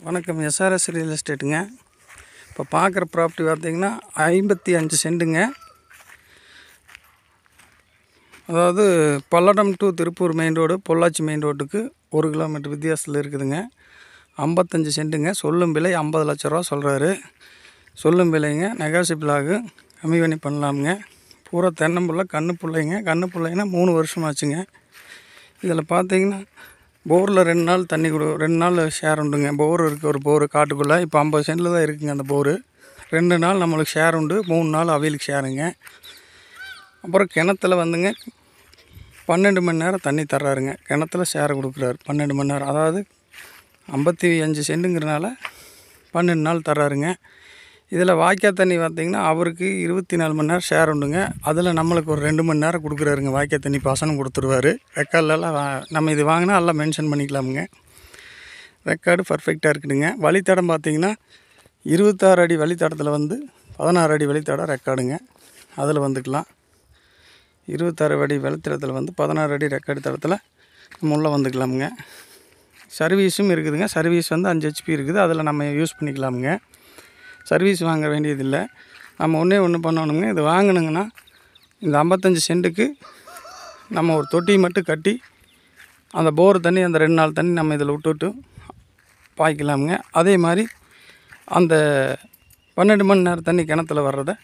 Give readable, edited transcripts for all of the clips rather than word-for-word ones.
வணக்கம். SRS real எஸ்டேட்டுங்க. இப்போ பார்க்குற ப்ராப்பர்ட்டி பார்த்திங்கன்னா 55 சென்ட்டுங்க. அதாவது Palladam to Tiruppur main road, Pollachi main ரோட்டுக்கு 1 கிலோமீட்டர் வித்தியாசத்தில் இருக்குதுங்க. 55 சென்ட்டுங்க. சொல்லும் விலை 50 லட்ச ரூபா சொல்கிறாரு. சொல்லும் விலைங்க, நெகோசியபிள் ஆகும், கம்மி பண்ணி பண்ணலாமுங்க. பூரா தென்னம்புள்ள கன்று பிள்ளைங்கன்னா 3 வருஷம் ஆச்சுங்க. இதில் பார்த்திங்கன்னா போரில் 2 நாள் தண்ணி 2 நாள் ஷேர் உண்டுங்க. போர் இருக்குது, ஒரு போர் காட்டுக்குள்ளே. இப்போ 50 சென்டில் தான் இருக்குங்க அந்த போரு. 2 நாள் நம்மளுக்கு ஷேர் உண்டு, 3 நாள் அவைலுக்கு ஷேருங்க. அப்புறம் கிணத்துல வந்துங்க 12 மணி நேரம் தண்ணி தர்றாருங்க. கிணத்துல ஷேர் கொடுக்குறாரு 12 மணி நேரம். அதாவது 55 சென்ட்டுங்கிறனால 12 நாள் தர்றாருங்க. இதில் வாய்க்கால் தண்ணி பார்த்திங்கன்னா அவருக்கு 24 மணி நேரம் ஷேர் உண்டுங்க. அதில் நம்மளுக்கு ஒரு 2 மணி நேரம் கொடுக்குறாருங்க. வாய்க்கால் தண்ணி பாசனம் கொடுத்துருவாரு. ரெக்கார்ட்லலாம் நம்ம இது வாங்கினா எல்லாம் மென்ஷன் பண்ணிக்கலாமுங்க. ரெக்கார்டு பர்ஃபெக்டாக இருக்குதுங்க. வழித்தடம் பார்த்திங்கன்னா 26 அடி வழித்தடத்தில் வந்து 16 அடி வழித்தடம் ரெக்கார்டுங்க. அதில் வந்துக்கலாம். 26 அடி வழித்தடத்தில் வந்து 16 அடி ரெக்கார்டு தடத்தில் நம்ம உள்ளே வந்துக்கலாமுங்க. சர்வீஸும் இருக்குதுங்க. சர்வீஸ் வந்து 5 HP இருக்குது. அதில் நம்ம யூஸ் பண்ணிக்கலாமுங்க. சர்வீஸ் வாங்க வேண்டியதில்லை. நம்ம ஒன்று பண்ணணுங்க. இது வாங்கினுங்கன்னா இந்த 55 சென்ட்டுக்கு நம்ம ஒரு தொட்டி மட்டும் கட்டி அந்த போர் தண்ணி, அந்த 2 நாள் தண்ணி நம்ம இதில் விட்டுட்டு பாய்க்கலாமுங்க. அதே மாதிரி அந்த 12 மணி நேரம் தண்ணி கிணத்துல வர்றதை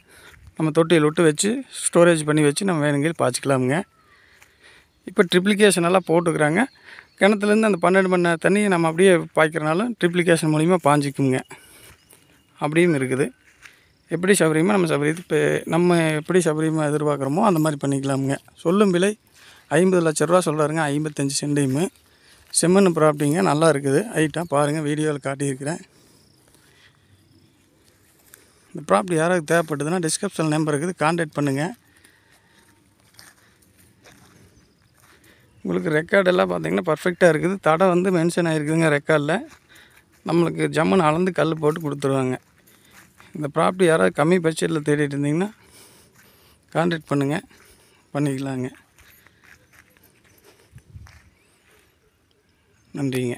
நம்ம தொட்டியில் விட்டு வச்சு ஸ்டோரேஜ் பண்ணி வச்சு நம்ம வேணுங்கிற பாய்ச்சிக்கலாமுங்க. இப்போ ட்ரிப்ளிகேஷன் எல்லாம் போட்டுக்கிறாங்க. கிணத்துலேருந்து அந்த 12 மணி நேரம் தண்ணியை நம்ம அப்படியே பாய்க்கிறனாலும் ட்ரிப்ளிகேஷன் மூலிமா பாய்ஞ்சிக்குங்க. அப்படியும் இருக்குது. எப்படி சௌகரியமாக நம்ம எப்படி சௌகரியமாக எதிர்பார்க்குறோமோ அந்த மாதிரி பண்ணிக்கலாமுங்க. சொல்லும் விலை 50 லட்ச ரூபா சொல்கிறாருங்க. 55 சென்டையுமே செம்மண் ப்ராப்பர்ட்டிங்க. நல்லா இருக்குது. ஹைட்டாக பாருங்கள், வீடியோவில் காட்டியிருக்கிறேன். இந்த ப்ராப்பர்ட்டி யாராவது தேவைப்பட்டதுன்னா டிஸ்கிரிப்ஷன் நம்பர் இருக்குது, கான்டாக்ட் பண்ணுங்கள். உங்களுக்கு ரெக்கார்டெல்லாம் பார்த்திங்கன்னா பர்ஃபெக்டாக இருக்குது. தடை வந்து மென்ஷன் ஆகிருக்குதுங்க ரெக்கார்டில். நம்மளுக்கு ஜம்முன்னு அளந்து கல் போட்டு கொடுத்துருவாங்க. இந்த ப்ராப்பர்ட்டி யாராவது கம்மி பட்ஜெட்டில் தேடிட்டு இருந்தீங்கன்னா கான்டாக்ட் பண்ணுங்கள், பண்ணிக்கலாங்க. நன்றிங்க.